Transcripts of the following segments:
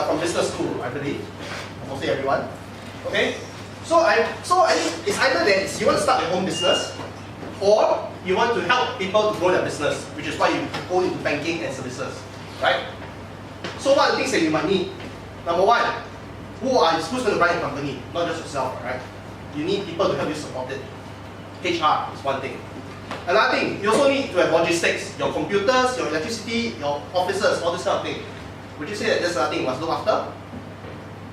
from business school, I believe. Mostly everyone. Okay? So I think it's either that you want to start your own business, or you want to help people to grow their business, which is why you go into banking and services, right? So what are the things that you might need? Number one, who's going to run your company? Not just yourself, right? You need people to help you support it. HR is one thing. Another thing, you also need to have logistics, your computers, your electricity, your offices, all this kind of thing. Would you say that there's another thing you must look after?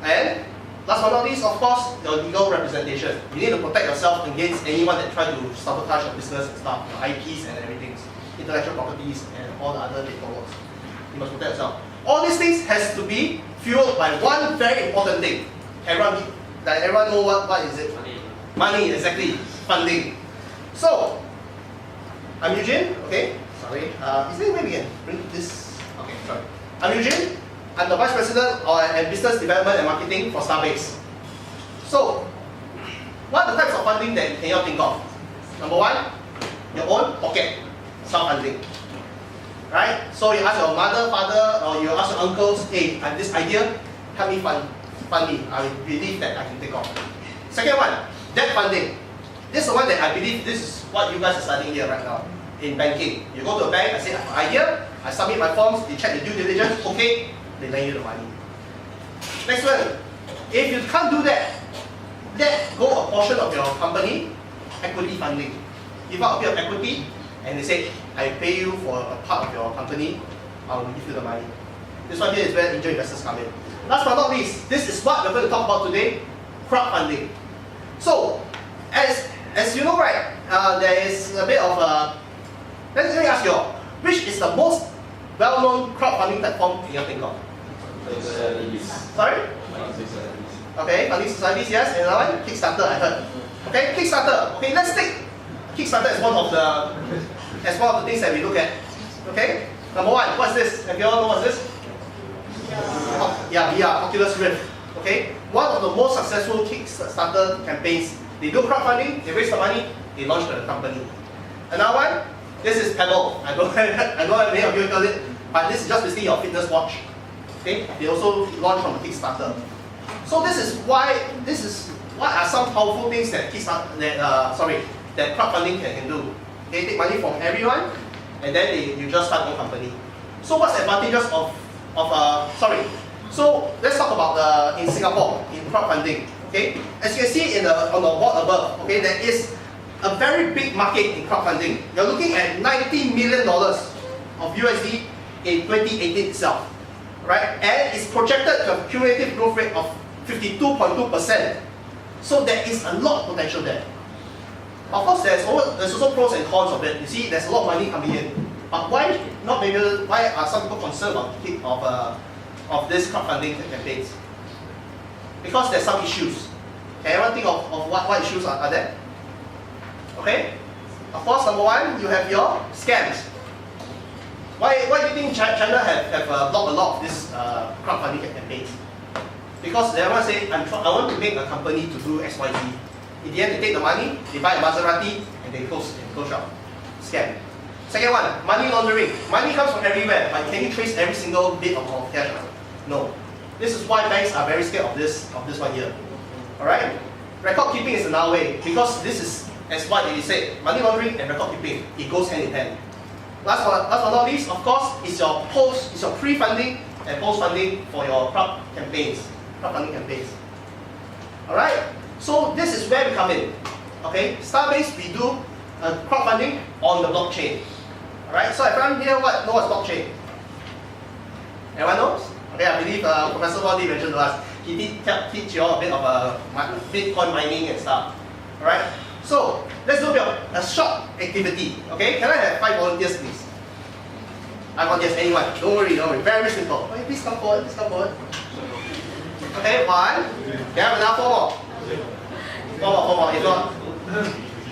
And last but not least, of course, your legal representation. You need to protect yourself against anyone that tries to sabotage your business and stuff, your IPs and everything, intellectual properties and all the other paperwork. You must protect yourself. All these things has to be fueled by one very important thing. Everyone know what is it? Money, exactly. Funding. So, I'm Eugene, okay? Sorry. Is there a way we can bring this? Okay, sorry. I'm Eugene. I'm the Vice President of Business Development and Marketing for Starbase. So, what are the types of funding that can you think of? Number one, your own pocket, self-funding. Right? So you ask your mother, father, or you ask your uncles, hey, I have this idea, help me fund me. I believe that I can take off. Second one, debt funding. This is the one that I believe this is what you guys are studying here right now in banking. You go to a bank, I say I have an idea, I submit my forms, they check the due diligence, okay, they lend you the money. Next one, if you can't do that, let go a portion of your company, equity funding. Give out a bit of equity, and they say, I pay you for a part of your company, I will give you the money. This one here is where angel investors come in. Last but not least, this is what we're going to talk about today, crowdfunding. So, as you know, right, there is a bit of a... Let me ask you all, which is the most well-known crowdfunding platform can you think of? Sorry? Okay, funding societies, yes. And another one, Kickstarter, I heard. Okay, Kickstarter. Okay, let's take Kickstarter as one of the things that we look at. Okay? Number one, what's this? Have you all know what's this? Yeah, VR, Oculus Rift. Okay? One of the most successful Kickstarter campaigns. They do crowdfunding, they raise the money, they launch the company. Another one, this is Pebble. I know many of you heard it, but this is just basically your fitness watch. Okay? They also launch from the Kickstarter. So this is what are some powerful things that that crowdfunding can do. They take money from everyone, and then you just start your company. So what's the advantages So let's talk about in Singapore in crowdfunding. Okay, as you can see on the board above, okay, there is a very big market in crowdfunding. You're looking at $90 million of USD in 2018 itself, right? And it's projected to have a cumulative growth rate of 52.2%. So there is a lot of potential there. Of course, there's also pros and cons of it. You see, there's a lot of money coming in. But why are some people concerned of this crowdfunding campaigns? Because there's some issues. Can anyone think of what issues are there? Okay? Of course, number one, you have your scams. Why do you think China have blocked a lot of this crowdfunding campaigns? Because they want to say, I want to make a company to do XYZ. In the end, they take the money, they buy a Maserati, and they close shop. Scam. Second one, money laundering. Money comes from everywhere, but can you trace every single bit of cash? No. This is why banks are very scared of this one here. Alright? Record keeping is another way, because this is, as what they say, money laundering and record keeping, it goes hand in hand. Last but not least, of course, is your pre-funding and post-funding for your crowdfunding campaigns. Alright? So this is where we come in. Okay? Starbase, we do crowdfunding on the blockchain. Alright? So everyone here knows what's blockchain? Everyone knows? Okay, I believe Professor Wang mentioned to us. He did teach you all a bit of Bitcoin mining and stuff. Alright? So let's do a short activity. Okay? Can I have 5 volunteers, please? 5 volunteers, anyone. Don't worry. Very simple. Okay, please come forward. Okay, 1. Can I have another 4 more? 4 more. If not,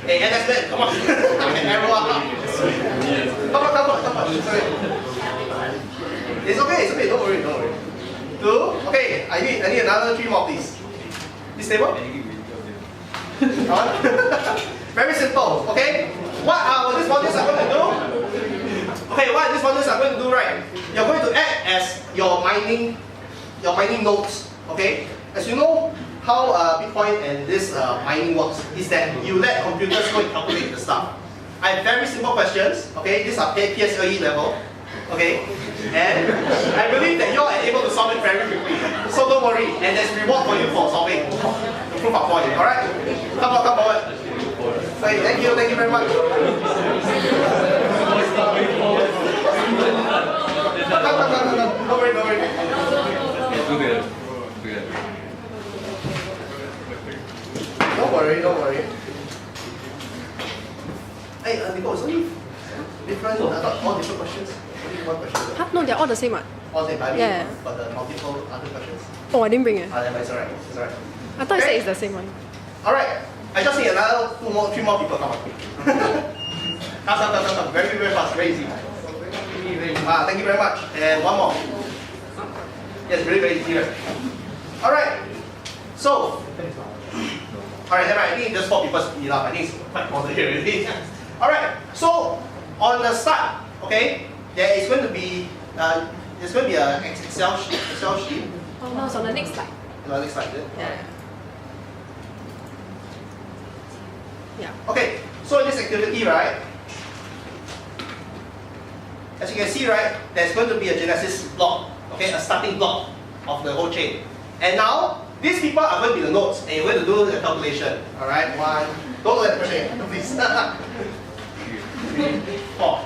hey, NS man, come on. Everyone. Come on. Sorry. It's okay. Don't worry. 2. Okay, I need another 3 more, please. This table? Very simple. Okay. What are these volunteers are going to do? Okay, what these volunteers are going to do, right? You're going to act as your mining your mining nodes. Okay, as you know how Bitcoin and this mining works is that you let computers go and calculate the stuff. I have very simple questions. Okay, these are PSLE level. Okay, and I believe that you all are able to solve it very quickly. So don't worry, and there's reward for you for solving the proof of point. All right, come forward. Okay, thank you very much. Come, don't worry. Don't worry. Hey, Nicole, it's only different, all different questions. Only one question. Huh? No, they're all the same one. All the same, I mean, Yeah. but the multiple other questions. Oh, I didn't bring it. It's alright. I thought you said it's the same one. Alright, I just need another 3 more people come up. Come. Very fast, very easy. Thank you very much. And one more. Yes, very easy. Alright, so. Alright, I think just 4 people is enough. I think it's quite important here already. Alright, so on the start, okay, there is going to be an Excel sheet. Oh no, it's on the next slide. The next slide, is it? Yeah. Okay, so in this activity, right, as you can see, right, there's going to be a genesis block, okay, a starting block of the whole chain. And now, these people are going to be the nodes, and you're going to do the calculation. Alright, don't look at the question, please. 3, 4.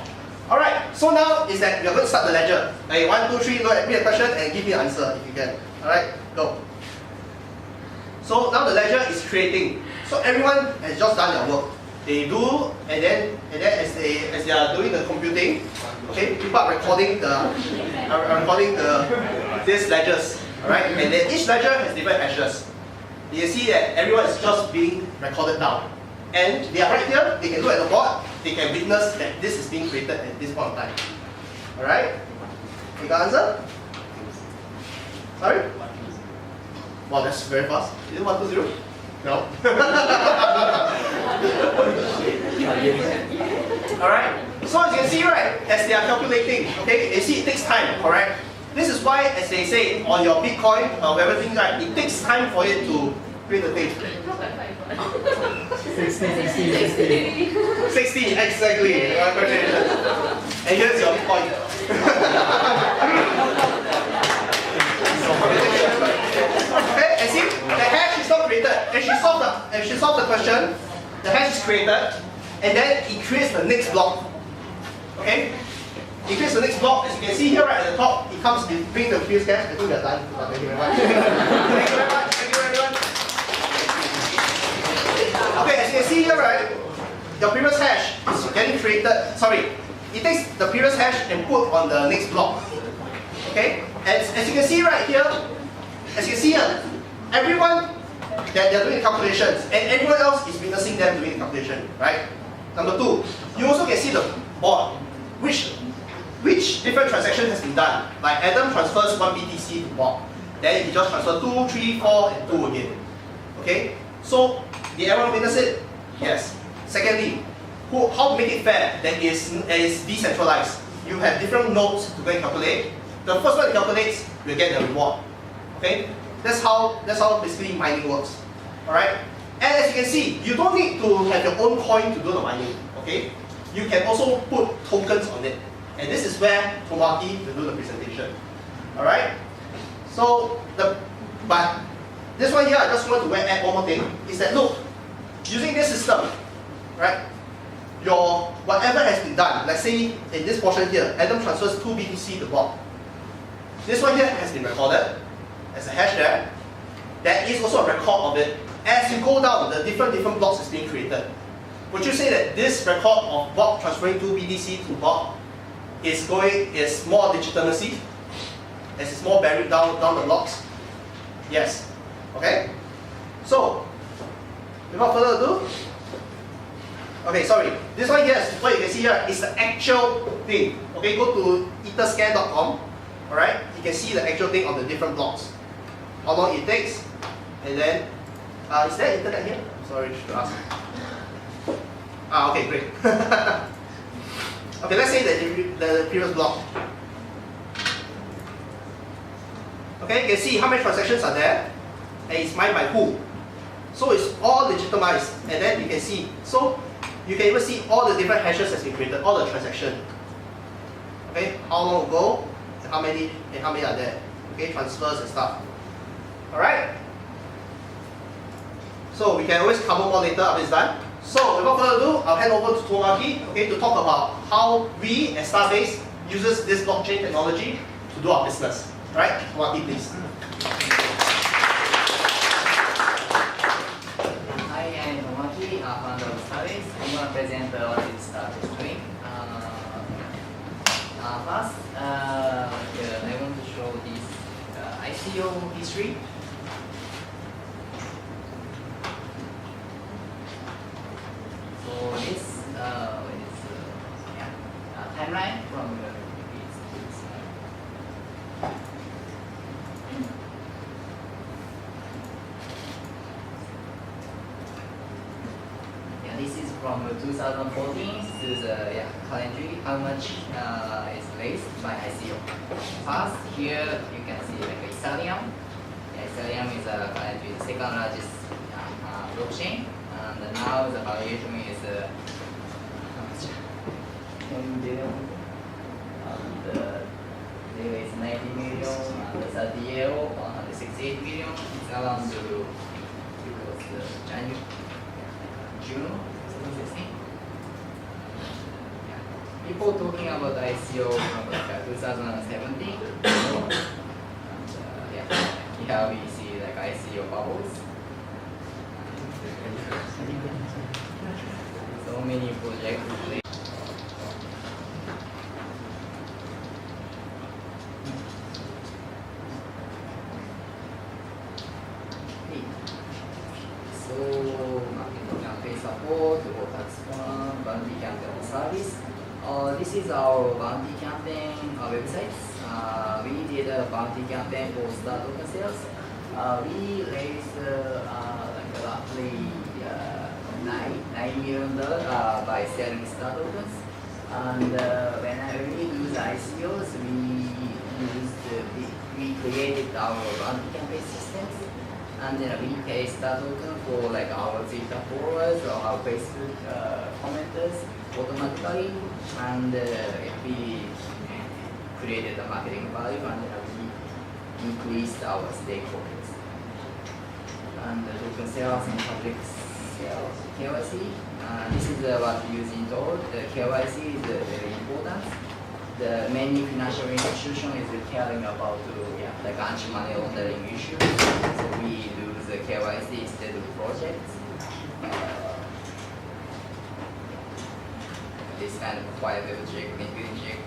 Alright, so now is that you're going to start the ledger. Okay, 1, 2, 3, look at me a question and give me an answer if you can. Alright, go. So now the ledger is creating. So everyone has just done their work. They do, and then as they are doing the computing, okay, people are recording these ledgers. Alright, and then each ledger has different hashes. You see that everyone is just being recorded down. And they are right here, they can look at the board, they can witness that this is being created at this point of time. Alright? You got answer? Sorry? Wow, that's very fast. Is it 1, 2, 0? No. Alright? So as you can see, right, as they are calculating, okay, you see it takes time, correct? This is why, as they say, on your Bitcoin or everything, right, it takes time for it to create the thing. 60, exactly. And here's your point. Okay, and see, the hash is not created. If she solved the question, the hash is created, and then it creates the next block. Okay? It creates the next block. As you can see here, right at the top, it comes between the previous hash. I think we are done. Thank you very much. Thank you very much. Okay, as you can see here, right, your previous hash is getting created. Sorry, it takes the previous hash and put on the next block. Okay, as you can see right here, everyone that they're doing the calculations, and everyone else is witnessing them doing the calculation, right? Number 2, you also can see the board, which different transaction has been done. Like Adam transfers 1 BTC to Bob, then he just transfers 2, 3, 4, and 2 again. Okay, so did everyone witness it? Yes. Secondly, how to make it fair? That is decentralized. You have different nodes to go and calculate. The first one that calculates will get the reward. Okay, that's how basically mining works. All right. And as you can see, you don't need to have your own coin to do the mining. Okay, you can also put tokens on it, and this is where Tomoaki will do the presentation. All right. So but this one here, I just want to add one more thing. Is that look, using this system, right? Your whatever has been done. Let's say in this portion here, Adam transfers 2 BTC to Bob. This one here has been recorded as a hash there. There is also a record of it. As you go down, the different blocks is being created. Would you say that this record of Bob transferring 2 BTC to Bob is more legitimacy? As it's more buried down the blocks? Yes. Okay? So, without further ado, okay, sorry. This one here, what you can see here is the actual thing. Okay, go to etherscan.com. Alright, you can see the actual thing on the different blocks. How long it takes, and then is there internet here? Sorry, to ask. Okay, great. Okay, let's say that the previous block. Okay, Okay, you can see how many transactions are there, and it's mined by who. So it's all legitimized, and then you can see. So you can even see all the different hashes that's been created, all the transactions. Okay, how long ago, and how many are there. Okay, transfers and stuff. Alright? So we can always cover more later after it's done. So without further ado, I'll hand over to Tomoaki, okay, to talk about how we at Starbase uses this blockchain technology to do our business. Alright, Tomoaki, please. Hi, I'm Tomoaki, founder of Starbase. I'm going to present what is Starbase doing. First, I want to show this ICO history. So this timeline from this is from 2014 to the currently how much is raised by ICO. First, here you can see like Ethereum. Ethereum is currently the second largest blockchain, and now the valuation is how much? 10 billion. And there is 90 million, and 30 168 million. It's around because January. June 2016. People talking about ICO from like 2017. And, here we see like ICO bubbles. So many projects. Support or tax fund, bounty campaign service. This is our bounty campaign website. We did a bounty campaign for Star token sales. We raised like roughly $9 million by selling Star tokens. And when we do the ICOs, we created our bounty campaign systems. And then we pay Star token for like our Twitter followers or our Facebook commenters automatically, and we created a marketing value, and we increased our stake profits. And the token sales and public sales KYC. This is what Eugene told. The KYC is very important. The many financial institution is caring about like anti-money laundering issues. So we do the KYC instead of projects. This kind of quiet level check, liquidity check.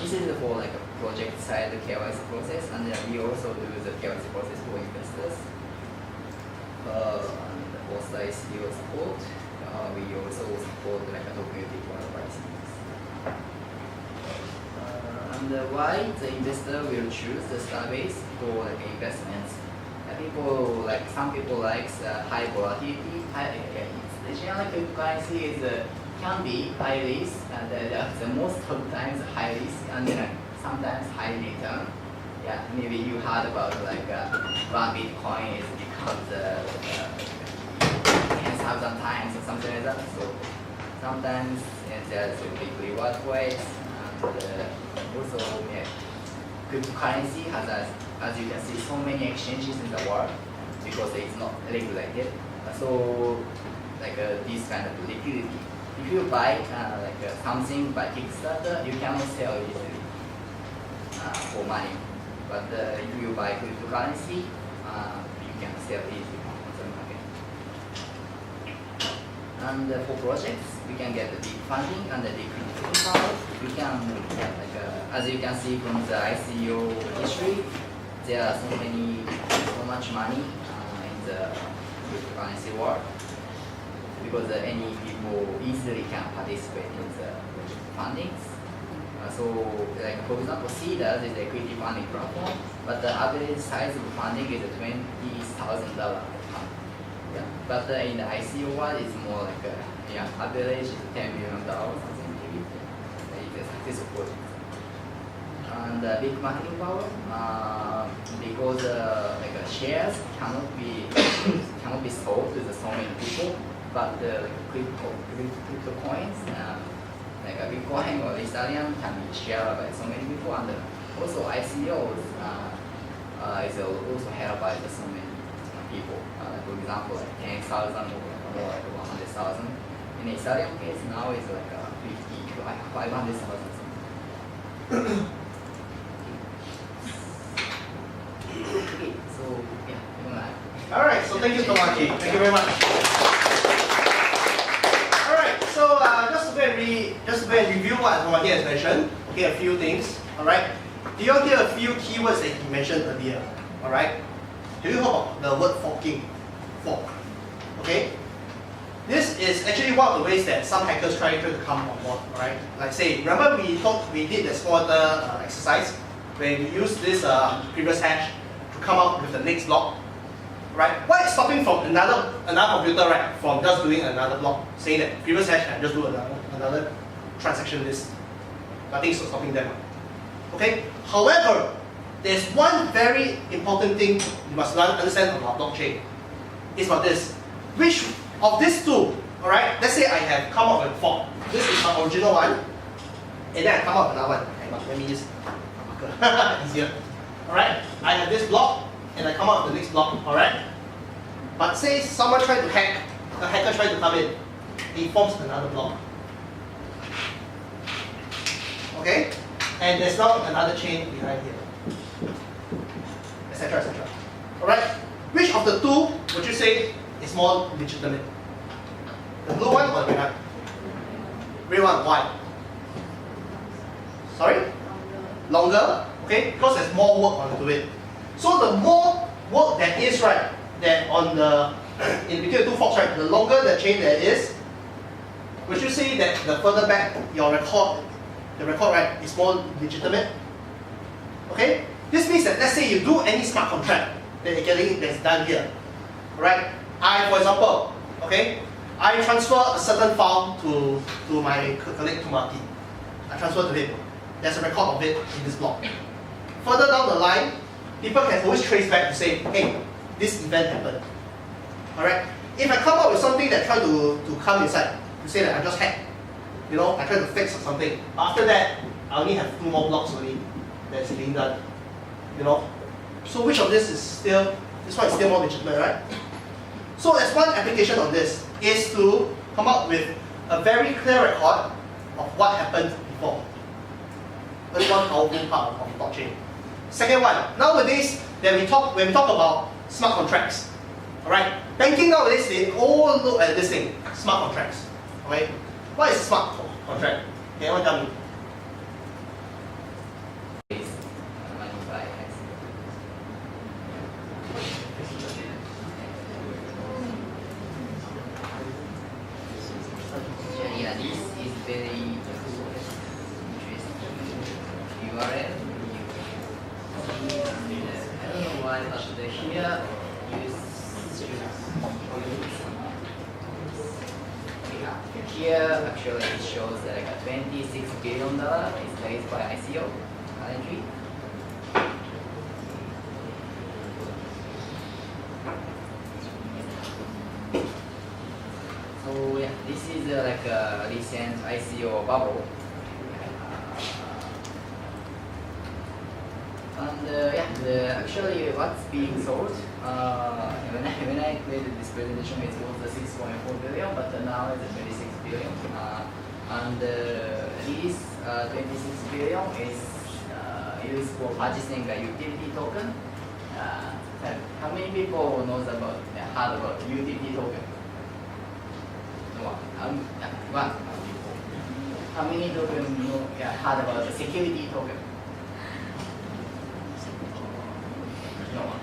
This is for like a project side KYC process, and then we also do the KYC process for investors. And post ICO support. We also support like a documented pricing. And why the investor will choose the Starbase for like investments? People like some people likes high volatility. Generally, cryptocurrency is can be high risk, and the most of the times high risk, and sometimes high return. Yeah, maybe you heard about like one Bitcoin is because 10,000 times or something like that. So sometimes there's a big reward for it. Also, cryptocurrency has, as you can see, so many exchanges in the world because it's not regulated. So, like this kind of liquidity. If you buy something by Kickstarter, you cannot sell easily for money. But if you buy cryptocurrency, you can sell easily on the market. And for projects, we can get the big funding and the liquidity power. We can get as you can see from the ICO history, there are so much money in the cryptocurrency world because any people easily can participate in the fundings. So, like for example, Cedars is a equity funding platform, but the average size of funding is $20,000. Yeah. But in the ICO world, it's more like average is $10 million something maybe. It's a successful project. And big marketing power. because shares cannot be sold to so many people, but the crypto coins like a Bitcoin or Ethereum can be shared by so many people, and also ICOs is also held by so many people. For example, like 10,000 or like 100,000. In Ethereum case now is like 50 to 500,000. Okay, so yeah, all right. So thank you, Tomoaki. Thank you very much. All right. So just to go and review what Tomoaki has mentioned. Okay, a few things. All right. Do you all hear a few keywords that he mentioned earlier? All right. Have you heard about the word forking? Fork. Okay. This is actually one of the ways that some hackers try to come on board. All right. Like say, remember we did the squatter exercise where we used this previous hash to come up with the next block. Right? What is stopping from another computer, right, from just doing another block, saying that previous hash can just do another transaction list? Nothing's stopping them. Okay? However, there's one very important thing you must understand about blockchain. It's about this. Which of these two, alright, let's say I have come up with 4. This is my original one, and then I come up with another one. Hang on, let me use easier. Alright, I have this block, and I come up with the next block, alright? But say someone tried to hack, a hacker tried to come in, he forms another block. Okay? And there's now another chain behind here. Etc. etc. Alright? Which of the two would you say is more legitimate? The blue one or the red one? Red one, why? Sorry? Longer? Okay? Because there's more work onto it. So the more work that is, right, that on the in between the two forks, right, the longer the chain there is, would you say that the further back your record, right, is more legitimate? Okay? This means that let's say you do any smart contract that's done here. Alright? For example, okay, I transfer a certain file to my colleague Tomoaki. I transfer to him. There's a record of it in this block. Further down the line, people can always trace back to say, hey, this event happened. Alright? If I come up with something that try to come inside, to say that I just hacked, you know, I try to fix something. After that, I only have 2 more blocks only that's being done. You know? So which of this one is still more legitimate, right? So as one application of this is to come up with a very clear record of what happened before. That's one powerful part of blockchain. Second one, nowadays when we talk about smart contracts, alright? Banking nowadays they all look at this thing, smart contracts. Okay? What is a smart contract? Can anyone tell me? Yeah, this is very interesting URL. I don't know why, but here here actually it shows that like a $26 billion is raised by ICO currently. So yeah, this is like a recent ICO bubble. And yeah, actually what's being sold, when I made this presentation it was 6.4 billion, but now it's 26 billion. And this 26 billion is used for purchasing a utility token. How many people knows about, heard about utility token? One. How many people know, heard about the security token? No one.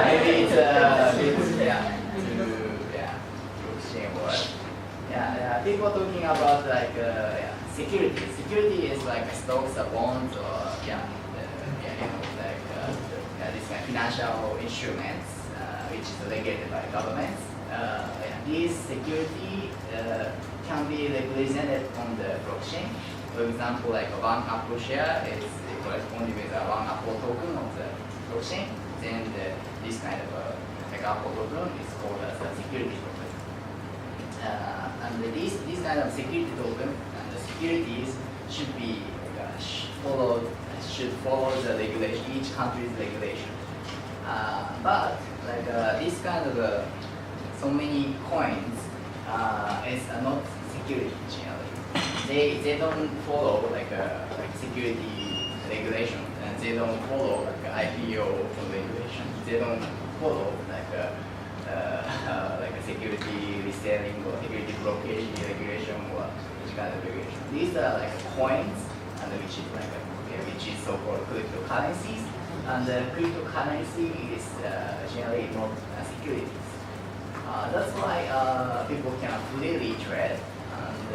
Maybe it's blockchain word. People talking about like security. Security is like stocks or bonds or this kind of financial instruments which is regulated by governments. This security can be represented on the blockchain. For example, like one Apple share is corresponding with one Apple token of the blockchain. Then this kind of like Apple token is called as a security token. And these kind of security token and the securities should be should follow the regulation, each country's regulation. But like this kind of so many coins is not security generally. They don't follow like security regulation, and they don't follow like IPO regulation. They don't follow like a security reselling or security blockage regulation or which kind of regulation. These are like coins, and which is like which is so-called cryptocurrencies. And cryptocurrency is generally not securities. That's why people can freely trade, and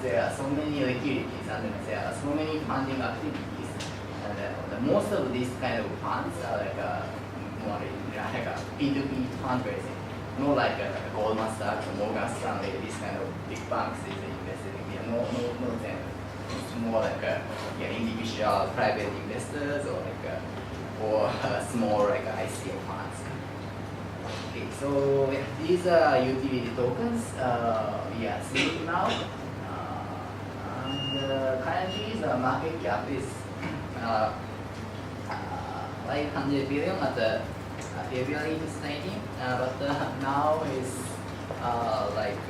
there are so many liquidities, and there are so many funding activities. And most of these kind of funds are like more like a P2P fundraising, not like Goldman Sachs or Morgan Stanley. These kind of big banks is invested in. No them. It's more like individual private investors or like or small like ICO funds. Okay, so these are utility tokens. We are seeing now, and currently the market cap is 500 billion at the February 2019, but now is like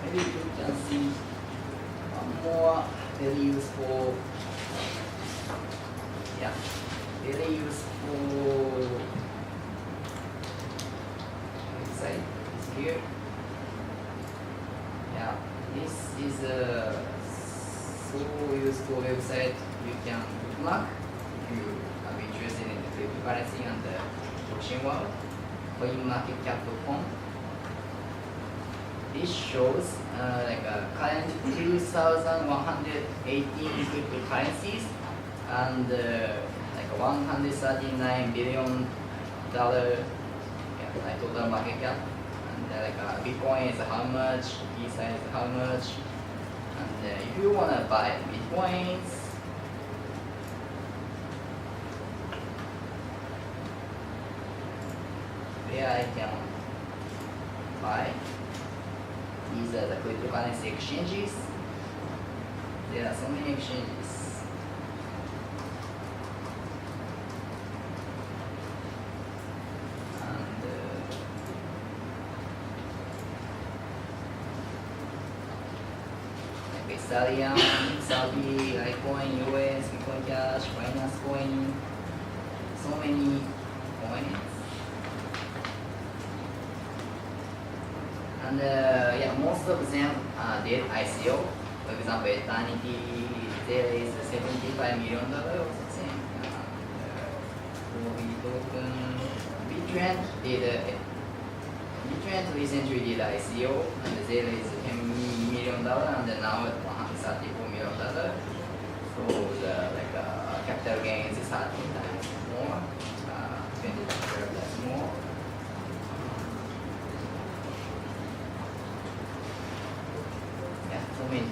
maybe you can see more very useful, very useful website is here. Yeah, this is a so useful website you can bookmark if you are interested in the cryptocurrency and the blockchain world. CoinMarketCap.com. This shows like current 2,118 cryptocurrencies and like $139 billion like total market cap. And like Bitcoin is how much, Ether is how much. And if you wanna buy Bitcoins, where I can buy. These are the cryptocurrency exchanges. There are so many exchanges. And like Ethereum, Saudi, Litecoin, US, Bitcoin Cash, Binance Coin, so many coins. And most of them did ICO. For example, Eternity, there is $75 million or something. Bitrend recently did ICO, and there is $10 million, and now at $134 million. So the capital gains is 13 times more, 20 times more. So many.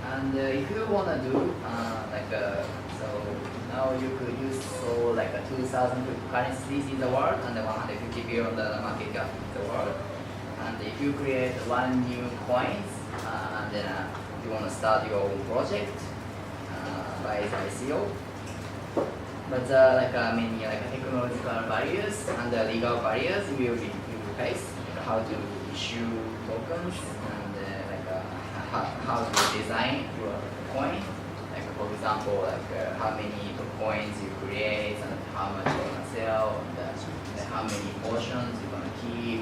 And if you wanna do so now you could use like 2,000 currencies in the world and 150 billion market cap in the world. And if you create one new coins and then you wanna start your own project by the ICO. But many technological barriers and legal barriers you will face, how to issue tokens and how to design your coin. Like for example, how many coins you create and how much you wanna sell, and how many portions you wanna keep,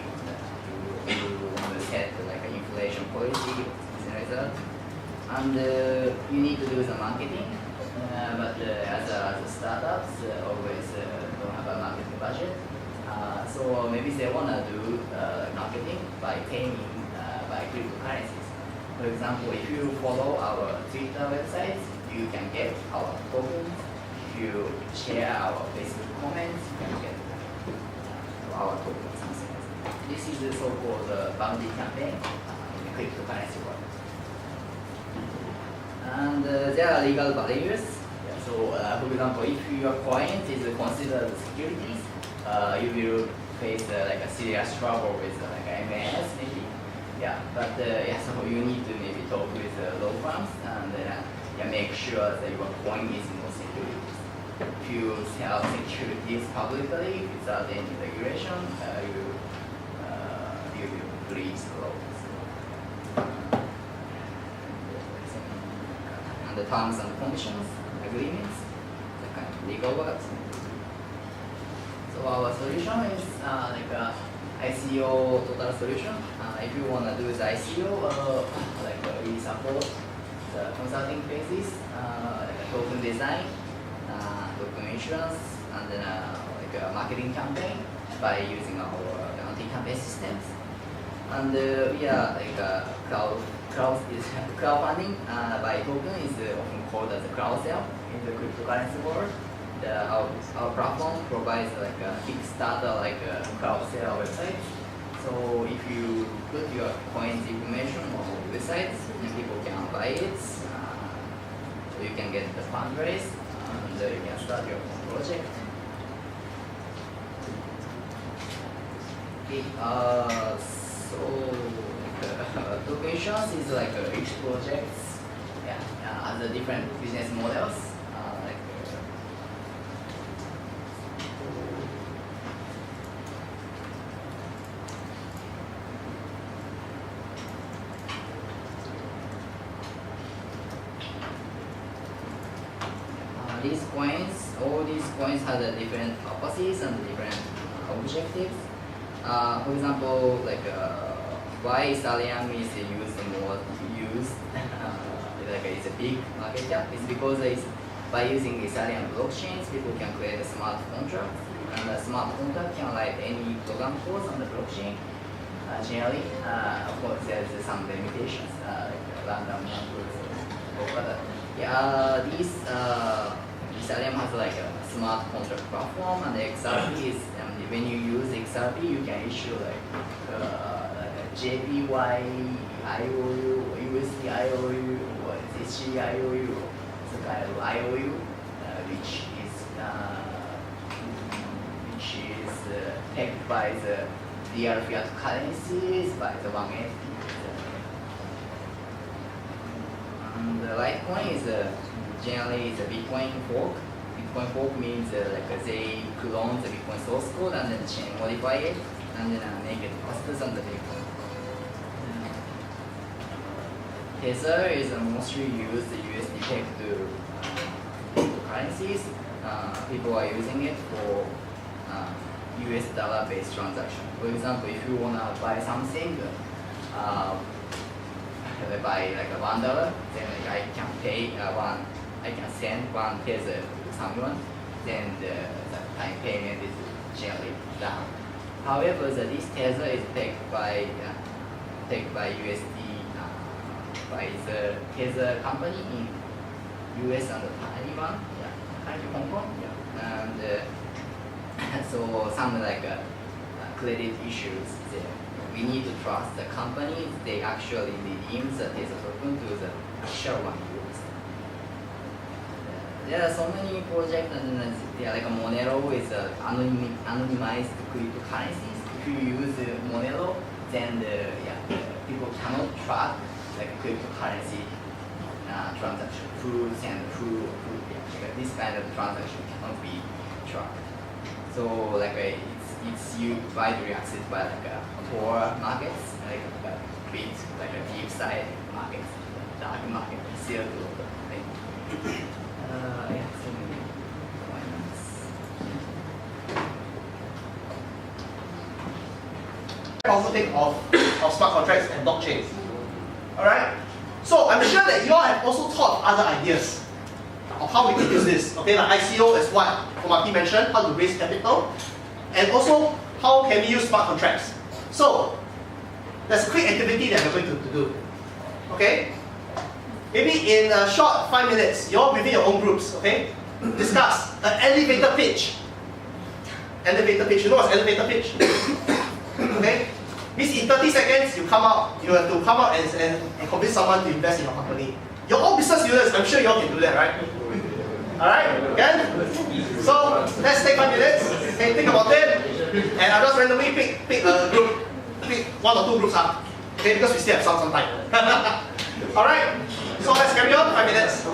you want to set like an inflation policy, something like that. And you need to do some marketing, but as a startups, always don't have a marketing budget. So maybe they want to do marketing by paying by cryptocurrencies. For example, if you follow our Twitter website, you can get our tokens. If you share our Facebook comments, you can get our tokens. Something like that. This is the so-called bounty campaign in the cryptocurrency world. And there are legal barriers. Yeah, so, for example, if your coin is considered securities, you will face like a serious trouble with like MAS maybe. Yeah, but yeah, so you need to maybe talk with law firms and yeah, make sure that your coin is not securities. If you sell securities publicly without any regulation, you will breach the laws. And the terms and conditions, agreements, the kind of legal works. So our solution is like a ICO total solution. If you want to do the ICO, we support the consulting phases, like a token design, token insurance, and then like a marketing campaign by using our anti-campaign systems. And yeah, like crowdfunding by token is often called as a crowd sale in the cryptocurrency world. Our platform provides like a Kickstarter, like a crowd sale website. So if you put your coins information on the website, people can buy it. So you can get the fundraise, and you can start your own project. Okay, so token insurance is like each project, yeah, has a different business models. These coins, all these coins have the different purposes and different objectives. For example, like why Ethereum is used, like it's a big market cap, is because by using Ethereum blockchains, people can create a smart contract, and a smart contract can write any program codes on the blockchain. Generally, of course, there's some limitations, like random numbers, but yeah, these Ethereum has like a smart contract platform, and XRP is, when you use XRP, you can issue like a JPY IOU, USD IOU, or ZC IOU, some kind of IOU, which is pegged by the real fiat currencies by the one entity. And the Litecoin is generally it's a Bitcoin fork. Bitcoin fork means like they clone the Bitcoin source code and then chain modify it and then make it faster than the Bitcoin. Tether is mostly used USD pegged to currencies. People are using it for US dollar based transaction. For example, if you wanna buy something, by like $1, then like I can pay I can send one Tether to someone, then the time payment is generally down. However, this Tether is pegged by USD by the Tether company in US and Taiwan, Hong Kong, and so some like credit issues there. We need to trust the companies. They actually redeem the Tether token to the actual one used. There are so many projects, and they are like Monero is anonymized cryptocurrencies. If you use Monero, then people cannot track like cryptocurrency transaction, this kind of transaction cannot be tracked. So like it's widely accessed by like poor markets, like a bit like a deep side markets, dark market, still like so many points. powerful thing of smart contracts and blockchain. Alright? So I'm sure that you all have also thought of other ideas of how we can use this. Okay, like ICO is what Tomoaki mentioned, how to raise capital, and also how can we use smart contracts. So there's a quick activity that we're going to do. Okay? Maybe in a short 5 minutes, you all within your own groups, okay? Discuss an elevator pitch. Elevator pitch, you know what's elevator pitch? Okay? Means in 30 seconds, you have to come out and convince someone to invest in your company. You're all business users, I'm sure you all can do that, right? Alright? Can? So, let's take 5 minutes, okay, think about it, and I'll just randomly pick a group, pick 1 or 2 groups up, okay, because we still have some time. Alright? So let's carry on, 5 minutes.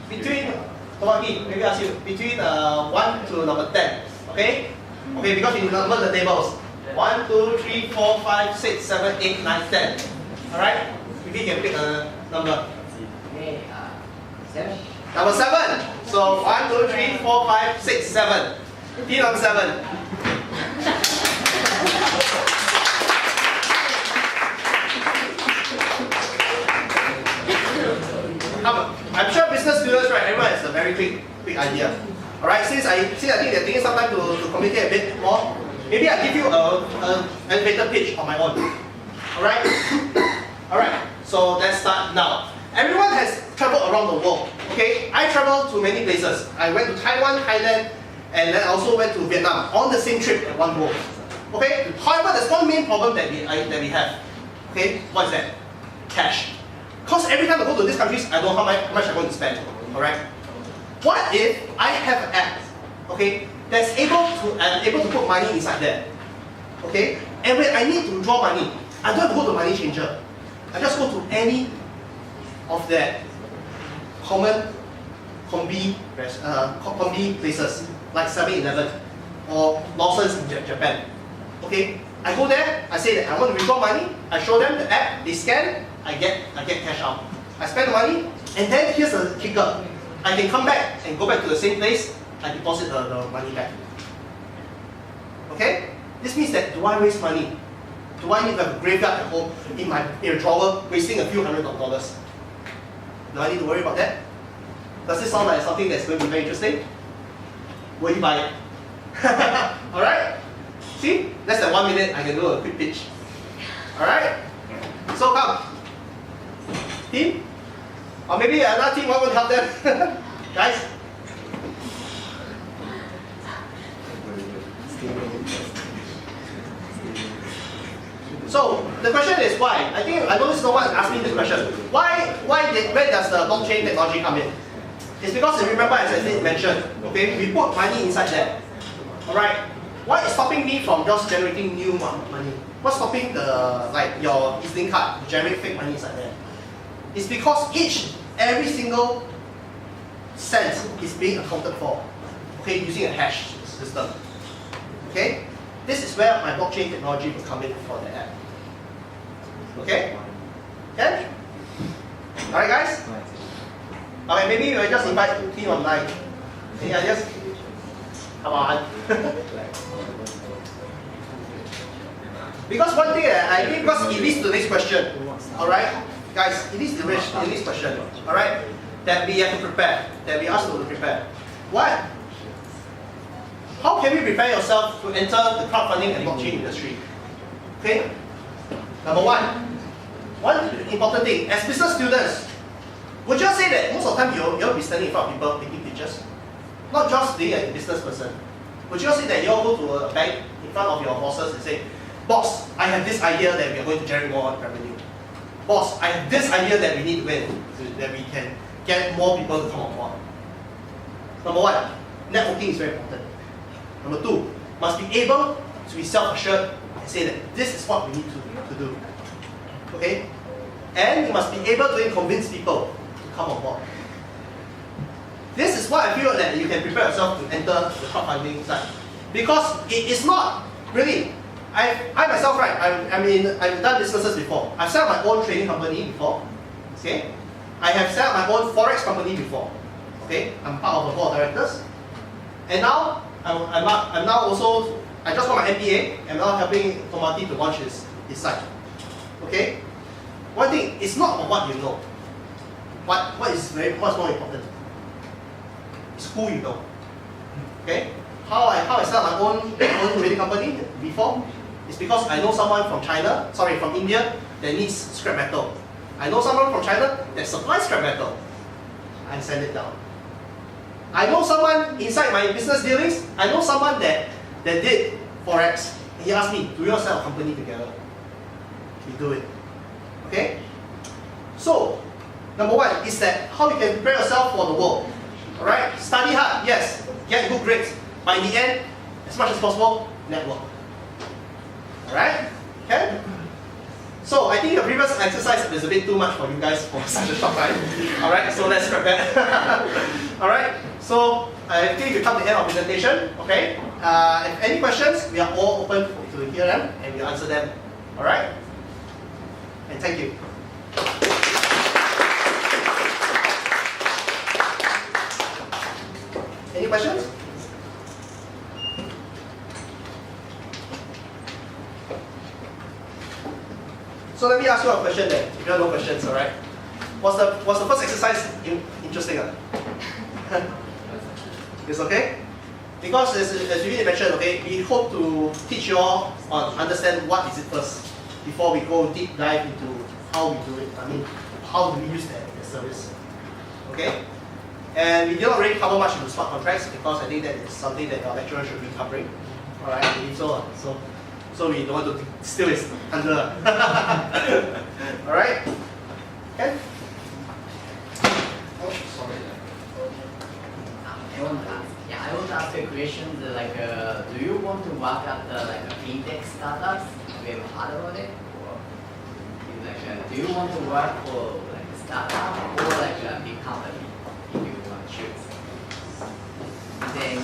Between, Tomoaki, maybe I ask you, between 1 to number 10, okay? Okay, because we number the tables. 1, 2, 3, 4, 5, 6, 7, 8, 9, 10. Alright? Maybe you can pick a number. Okay, 7. Number 7. So 1, 2, 3, 4, 5, 6, 7. Team number 7. I'm sure business students, right? Everyone has a very quick idea. Alright, since I think they're taking some time to communicate a bit more, maybe I give you an elevator pitch on my own. Alright? Alright, so let's start now. Everyone has traveled around the world. Okay, I traveled to many places. I went to Taiwan, Thailand, and then I also went to Vietnam on the same trip at one go. Okay, however, there's one main problem that we have. Okay, what is that? Cash. Because every time I go to these countries, I don't know how much I'm going to spend. Alright? What if I have an app, okay, that's able to put money inside there? Okay? And when I need to withdraw money, I don't have to go to money changer. I just go to any of that common combi places like 7-Eleven or Lawson's in Japan. Okay, I go there, I say that I want to withdraw money, I show them the app, they scan, I get cash out. I spend the money, and then here's the kicker. I can come back and go back to the same place, I deposit the money back. Okay? This means that do I waste money? Do I need to have a graveyard at home in a drawer wasting a few $100s? Do I need to worry about that? Does this sound like something that's going to be very interesting? Will you buy it? Alright? See? Less than 1 minute, I can do a quick pitch. Alright? So come. Team? Or maybe another team want to help them. Guys? So the question is why? I noticed no one asked me this question. Where does the blockchain technology come in? It's because remember, as I did mention, okay, we put money inside there. Alright? What is stopping me from just generating new money? What's stopping your visiting card generate fake money inside there? It's because every single cent is being accounted for, okay, using a hash system. Okay? This is where my blockchain technology will come in for the app. Okay? Okay? Alright guys? Okay, maybe we'll just invite the team online. Any ideas? Come on. Because one thing that I think, because it leads to the next question. Alright? Guys, it leads to the next question. Alright? That we have to prepare. That we asked to prepare. What? How can we prepare yourself to enter the crowdfunding and blockchain industry? Okay? Number one important thing, as business students, would you say that most of the time you'll be standing in front of people taking pictures? Not just being a business person. Would you say that you'll go to a bank in front of your bosses and say, boss, I have this idea that we are going to generate more revenue. Boss, I have this idea that we need to win, so that we can get more people to come on board. Number one, networking is very important. Number two, must be able to be self-assured and say that this is what we need to do. Okay? And you must be able to convince people to come on board. This is what I feel that you can prepare yourself to enter the crowdfunding side. Because it is not really I myself, right, I've done businesses before. I've set up my own trading company before. Okay? I have set up my own forex company before. Okay? I'm part of the board of directors. And now, I'm now also, I just got my MBA, I'm now helping Tomoaki to launch his site. Okay? One thing, it's not about what you know. What's more important? It's who you know. Okay? How I set up my own trading company before is because I know someone from India that needs scrap metal. I know someone from China that supplies scrap metal. I send it down. I know someone inside my business dealings, I know someone that did Forex. He asked me, do you want to set a company together? We do it. Okay? So, number one is that how you can prepare yourself for the world. Alright? Study hard, yes. Get good grades. But in the end, as much as possible, network. Alright? Okay? So I think the previous exercise is a bit too much for you guys for such a short time. Alright, so let's scrap that. Alright, so I think we come to the end of presentation. Okay? If any questions, we are all open to hear them and we'll answer them. Alright? And thank you. Any questions? So let me ask you a question then, if you have no questions, alright? Was the first exercise interesting? It's okay? Because as Eugene mentioned, okay, we hope to teach you all on understand what is it first before we go deep dive into how we do it. How do we use that service? Okay? And we did not really cover much into smart contracts because I think that is something that our lecturer should be covering. Alright, I believe so. So we don't want to steal his thunder. Alright? Okay? Oh, sorry. I want to ask a question. Do you want to work at a fintech startups? Have you ever heard about it? Or do you want to work for a startup or a big company? If you want to choose. Is there any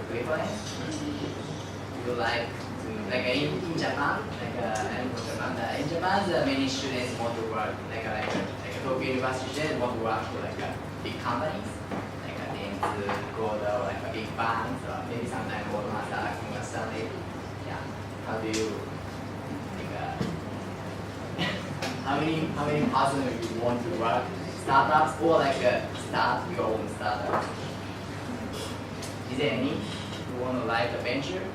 preference? You like to, in Japan, I'm from Japan. In Japan, many students want to work like Tokyo University students want to work for big companies, to go to big banks or maybe sometimes go to Morgan Stanley. Yeah. How do you how many persons you want to work startups or start your own startup? Is there any who want to like a venture?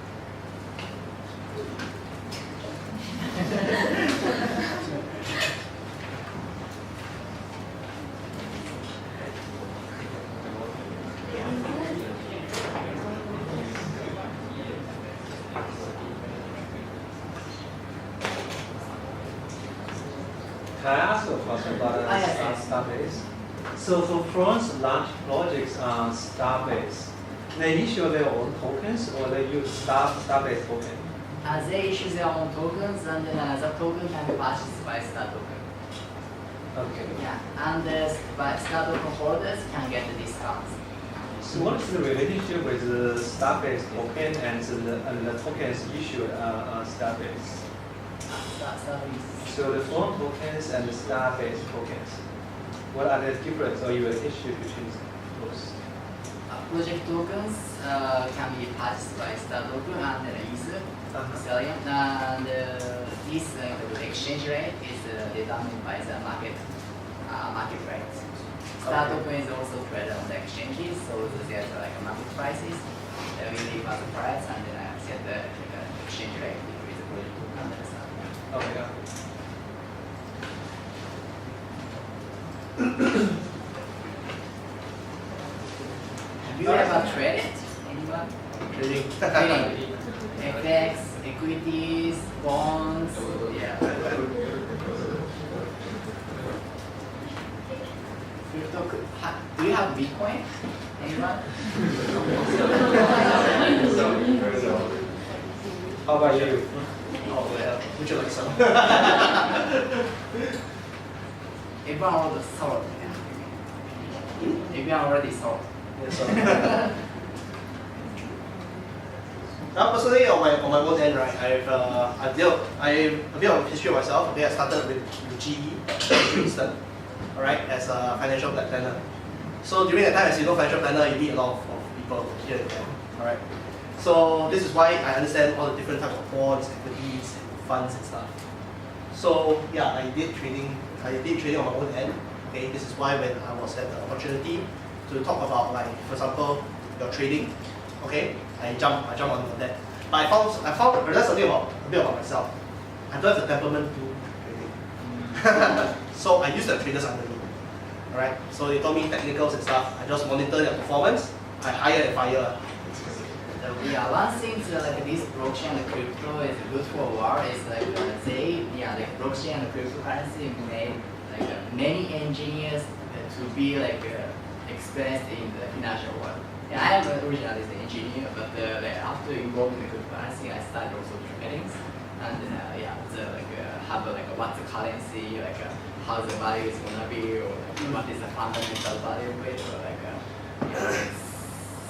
Can I ask a question about Starbase? So for firms launch projects on Starbase, they issue their own tokens or they use Starbase token? They issue their own tokens and the token can be purchased by Star token. Okay. Yeah, and the Star token holders can get the discounts. So what is the relationship with the Starbase token and the tokens issued on Starbase? So the firm tokens and the Starbase tokens, what are the difference or your issue between those? Project tokens can be purchased by Star token and Ether, Ethereum, and this the exchange rate is determined by the market rate. Star token is also traded on the exchanges, so there's market prices. We leave out the price and then set the exchange rate with the project token and Star token. Okay. Have you ever traded? Anyone? Trading. Trading. FX, equities, bonds. Yeah. Do you have Bitcoin? Anyone? How about you? Oh, well, would you like some? Everyone already sold. Everyone already sold. Yes, sir. Now, personally, on my own end, right, I've a bit of history of myself. Okay, I started with Eugene, all right, as a financial planner. So during that time, as you know, financial planner, you meet a lot of people here and there, all right. So this is why I understand all the different types of bonds, equities, funds, and stuff. So yeah, I did trading on my own end. Okay, this is why when I was at the opportunity to talk about, like, for example, your trading, okay, I jump on that. But I realized a bit about myself. I don't have the temperament to do trading. So I use the traders under me. Alright? So they told me technicals and stuff. I just monitor their performance. I hire and fire. Yeah, one thing like this blockchain and crypto is good for a while is like like blockchain and cryptocurrency made like many engineers to be like experienced in the financial world. Yeah, I am originally an engineer, but like, after involved in the cryptocurrency, I started also trading, and have like what's the currency, like how the value is gonna be, or like, what is the fundamental value of it, or like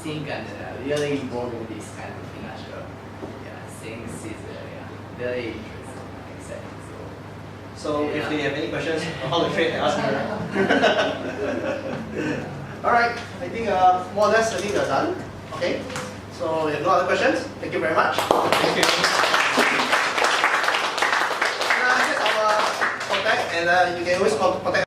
think and really involved in this kind of financial things is very interesting, exciting. So if they have any questions on how to trade, they ask me. Alright, I think more or less I think we're done. Okay. So if no other questions, thank you very much. Thank you. Here's our contact, and you can always contact